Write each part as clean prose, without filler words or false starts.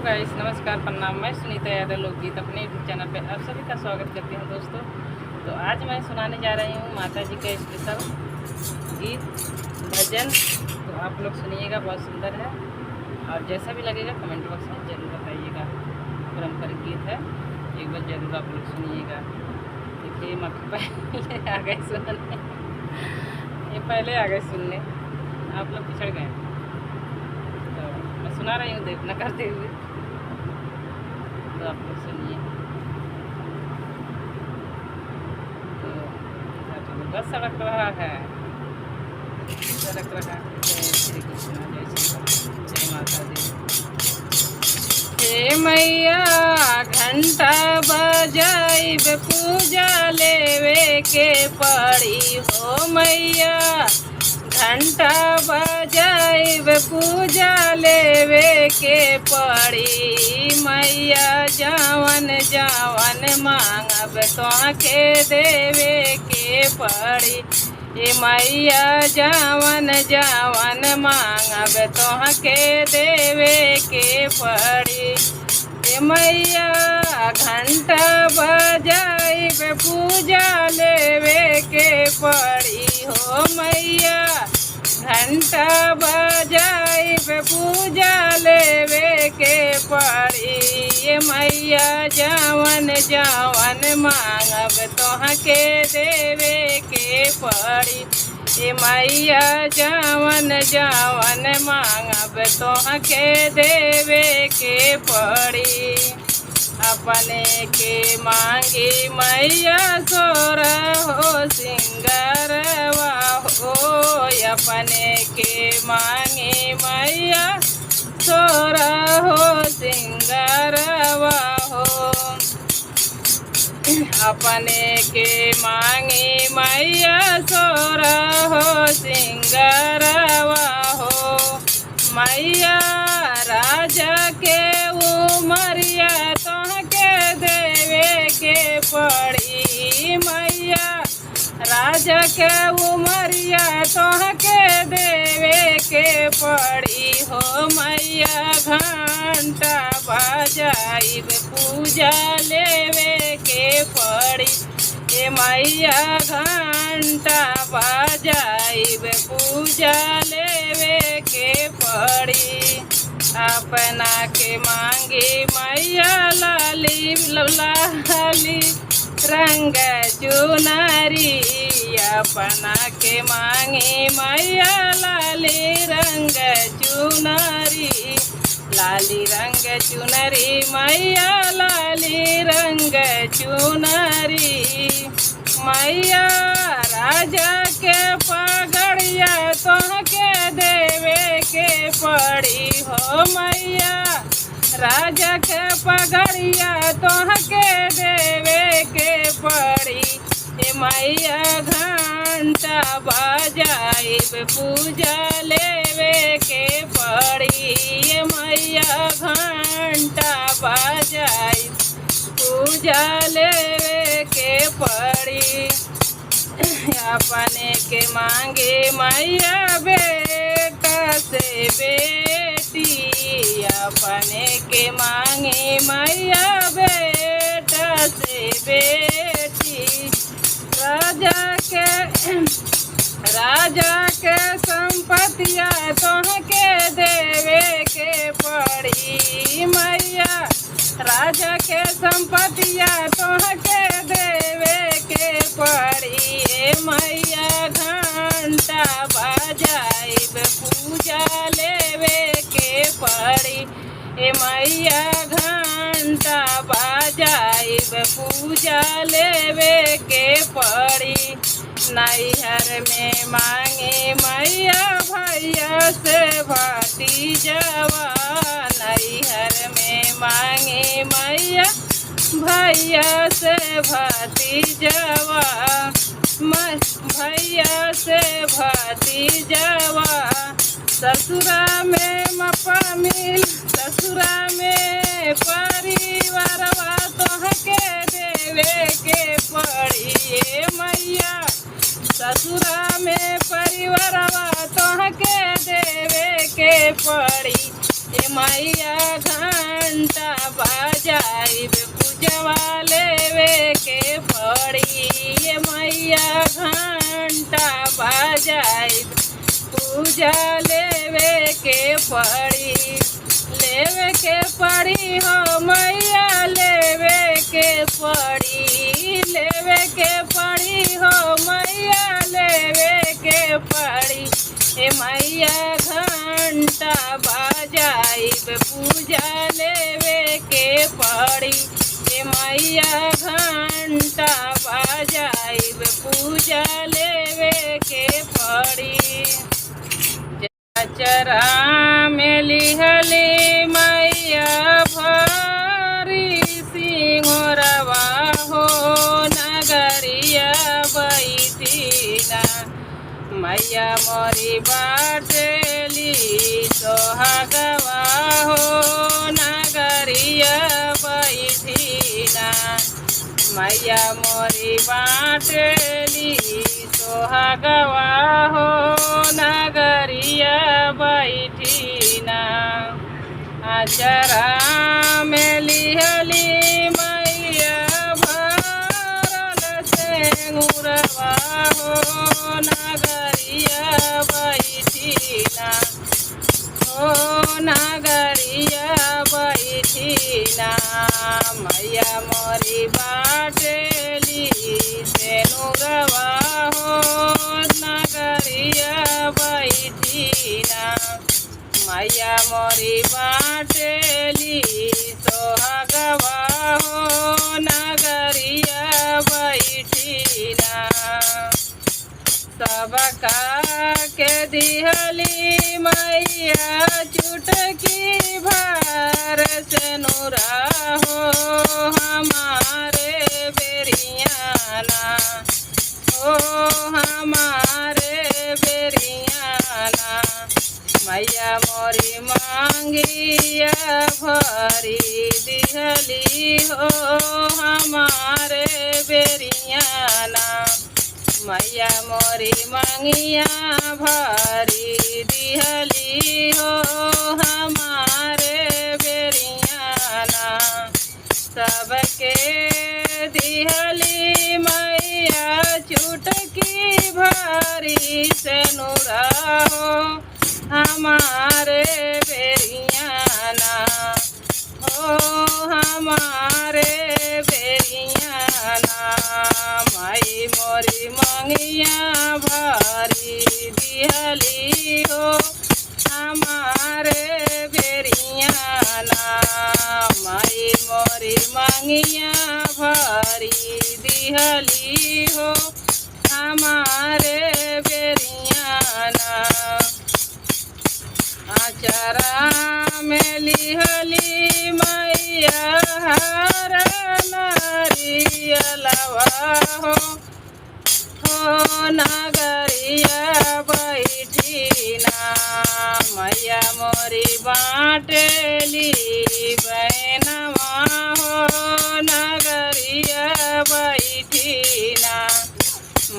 Guys नमस्कार प्रणाम। मैं सुनीता यादव लोकगीत अपने यूट्यूब चैनल पे आप सभी का स्वागत करती हूँ दोस्तों। तो आज मैं सुनाने जा रही हूँ माता जी का स्पेशल गीत भजन। तो आप लोग सुनिएगा, बहुत सुंदर है और जैसा भी लगेगा कमेंट बॉक्स में ज़रूर बताइएगा। पारंपरिक गीत है, एक बार ज़रूर आप लोग सुनिएगा। देखिए मक्खी पहले आ गए सुनने, ये पहले आ गए सुनने, आप लोग पिछड़ गए। तो मैं सुना रही हूँ, देख न करते हुए, तो आप लोग सुनिए। तो बस सड़क रहा है, सड़क रहा है। जय श्री कृष्ण, जय श्री राम, जय माता दी। हे मैया घंटा बजाइब पूजा लेवे के पड़ी हो मैया, घंटा बजाइब पूजा लेवे के पड़ी मैया। जावन जावन मांगब तोहके देवे के पड़ी ए मैया। जावन जावन मांगब तोहके देवे के पड़ी ए मैया। घंटा बजाइब पूजा लेवे के पड़ी हो मैया, घंटा बजाइब पूजा लेवे के पड़ी ए मैया। जावन जावन मांगब तोहके देवे के पड़ी ए मैया। जावन जावन मांगब तोहके देवे के पड़ी। अपने के मांगी मैया सोरा हो सिंगारवा हो, अपने के मांगी मैया सोरा हो सिंगारवा हो। अपने के मांगी मैया सोरा हो सिंगारवा हो मैया। राजा के उमरिया तोहके देवे के पड़ी मैया। राजा के उमरिया तोहके देवे के पड़ी हो मैया। घंटा बजाइब पूजा लेवे के पड़ी ए मैया। घंटा बजाइब पूजा लेवे के पड़ी। अपना के मांगी मैया लाली लाली रंग चुनरी। अपना के मांगी मैया लाली रंग चुनरी, लाली रंग चुनरी मैया। लाली रंग चुनरी मैया। राजा के पगड़िया तोहके देवे के पड़ी हो मैया। राजा के पगड़िया तोहके देवे के पड़ी ए मैया। घंटा बजाइब पूजा लेवे के पड़ी ए मैया। घंटा बजाइब पूजा लेवे के पड़ी। अपने के मांगे मैया बेटा से बेटी। अपने के मांगे मैया बेटा से बेटी। राजा के संपत्तिया तोहके देवे के पड़ी मैया। राजा के संपत्तिया तोहके देवे के पड़ी ए मैया। घंटा बजाइब पूजा लेवे के पड़ी ए मैया। घंटा बजाइब पूजा लेवे के पड़ी। नैहर में मांगे मैया भैया से भतीजवा। नैहर में मांगे मैया भैया से भतीजवा। भैया से भतीजवा। ससुरा में मपा मिल, ससुरा में परिवारवा तोहके देवे के पड़ी ए मैया। ससुरा में परिवारवा तोहके देवे के पड़ी मैया घंटा बजाइब पूजवा लेवे के पड़ी। ये मैया घंटा बजाइब पूजा लेवे के पड़ी। लेवे के पड़ी हो मैया लेवे के पड़ी। लेवे के पड़ी हो मैया लेवे के पड़ी। ए मैया घंटा बजाइब पूजा लेवे के पड़ी। ए मैया घंटा बजाइब पूजा लेवे के पड़ी। चरा में लिहली मैया भरी सिंहरवा हो नगरिया बैठीना। मैया मोरी बाटेली सोहागवा हो नगरिया बैठीना। मैया मोरी बाटेली सोहागवा हो नगरिया बैठीना। आचरा में लिहली मैया भरल सेंगुरवा हो नगरिया बैठीना। हो नगरिया बैठीना। मैया मोरी बाटेली सेनुरवा हो नगरिया बैठीना। मैया मोरी बाटेली सोहागवा हो नगरिया बैठीना। सबका के दिहली मैया चुटकी भर से नूरा हो हमारे बेरियाना। हो हमारे बेरियाना। मैया मोरी मांगिया भरी दिहली हो हमारे बेरियाना। मैया मोरी मांगिया भरी दिहली हो हमारे बेरियाना। सबके दिहली मैया चुटकी भरी से नूरा हो हमारे बेरियाना। हो हमारे बेरियाना। माई मोरी मंगिया भरी दिहली हो हमारे बेरियाना। माई मोरी मंगिया भरी दिहली हो हमारे बेरियाना। आचरा में लिहली मैया हर नारियलवा हो नगरिया बैठीना। मैया मोरी बाटेली बहनवा हो नगरिया बैठीना।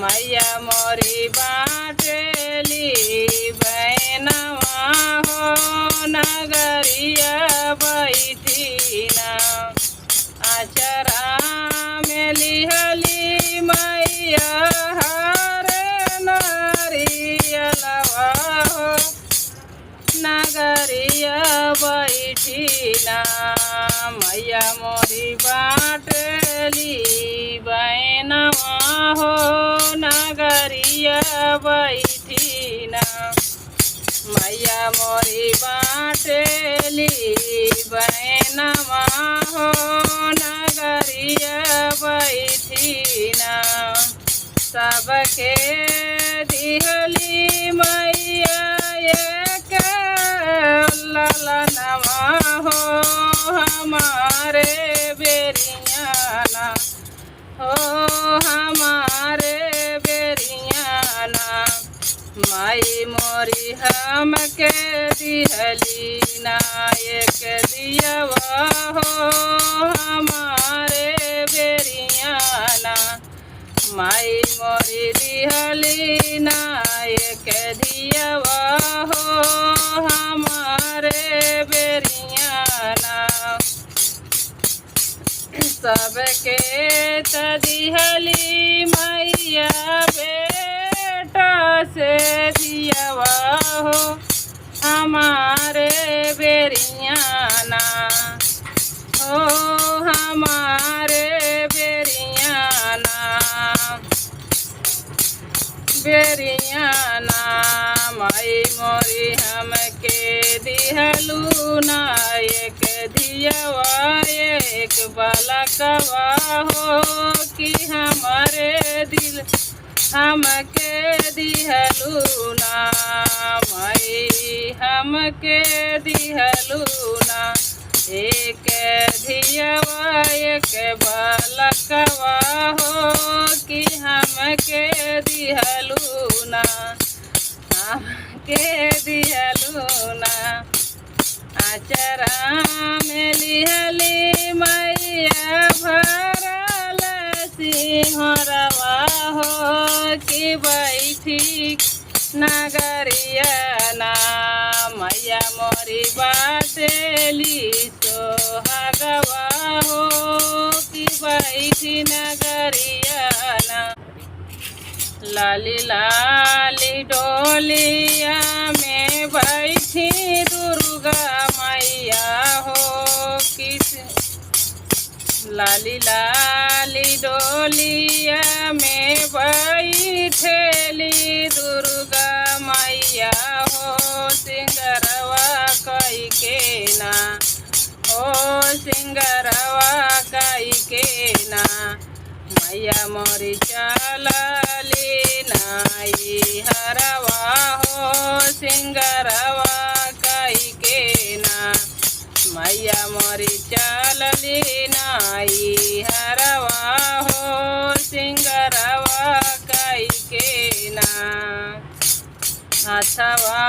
मैया मोरी बाटेली बहनवा हो नगरिया बैठीना। आचरा में लिहली मैया हर नारियलवा हो नगरिया बैठीना। मैया मोरी बाटेली बहनवा हो नगरिया बैठीना। मैया मोरी बाटेली बहनवा हो नगरिया बैठीना। सबके दिहली मैया एक ललनवा हो हमारे बेरियाना। हो हमारे बेरियाना। माई मोरी हमके दिहली नायक दियवा हो हमारे बेरियाना। माई मोरी दिहली नायक धियवा हो हमारे बेरियाना सबके तदिहली मैया बेटा से धियवा हो हमारे बेरियाना हो हमारे बेरियाना बेरियाना माई मोरी हमके दिहलू नायक धियवा एक बालकवा हो कि हमारे दिल हमके दिहलू ना माई हमके दिहलू ना एक धियवा एक बालकवा हो कि हमके दिहलू ना हमके दिहलू ना आचरा में लिहली मैया भरल सिंहरवा हो कि बैठी नगरिया ना मैया मोरी बाटेली सोहागवा हो कि बैठी नगरिया ना लाली लाली डोलिया में बैठी दुर्गा मैया हो किस लाली लाली डोलिया में बैठेली दुर्गा मैया हो सिंगरवा कई के ना हो सिंगरवा कई के ना मैया मोरी चलली नाई हरवा हो सिंगरवा कई के ना मैया मोरी चलली नाई हरवा हो सिंगरवा कई के ना हथवा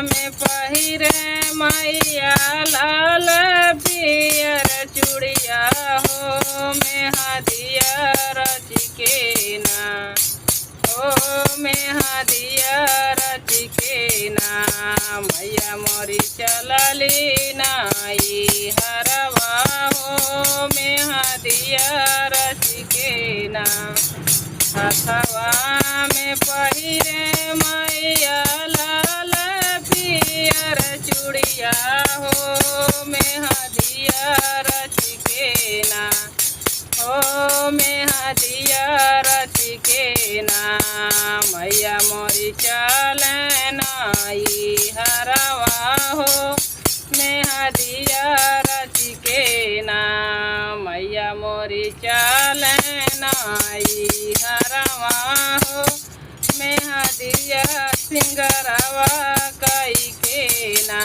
में पहिरे मैया लाल पियर चूड़िया हो मेहदिया रच के ना हो मेहदिया रच के ना मैया मोरी चलली नाई हरवा हो मेहदिया रच के ना हथवा में पहिरे मैया लाल पियर चूड़िया हो मेहदिया रच के ना हो मेहदिया रच के ना मैया मोरी चलनाई हरवा हो मेहदिया रच के ना मैया मोरी चलनाई हरवा हो मेहदिया सिंगरवा कई के ना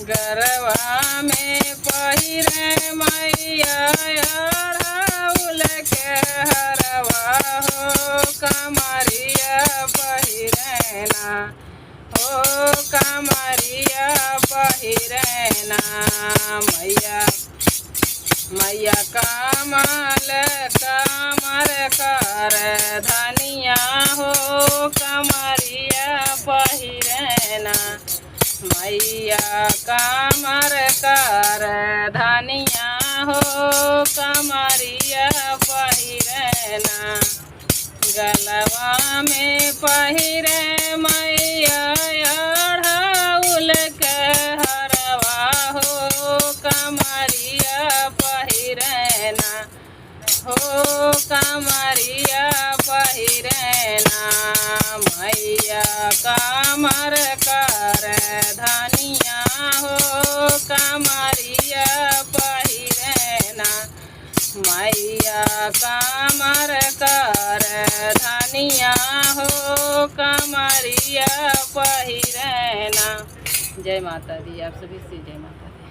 गरवा में पहिरे मैया अड़हुल के हरवा हो कमरिया पहिरे ना हो कमरिया पहिरे ना मैया मैया कमल कमर कर धनिया हो कमरिया पहिरे ना मैया कमर कर धनिया हो कमरिया पहिरे ना गलवा में पहिरे मैया अड़हुल के हरवा हो कमरिया पहिरे ना हो कमरिया पहिरे ना मैया कमर कर धनिया हो कमरिया पहिरे ना मैया कमर कर धनिया हो कमरिया पहिरे ना। जय माता दी। आप सभी से जय माता दी।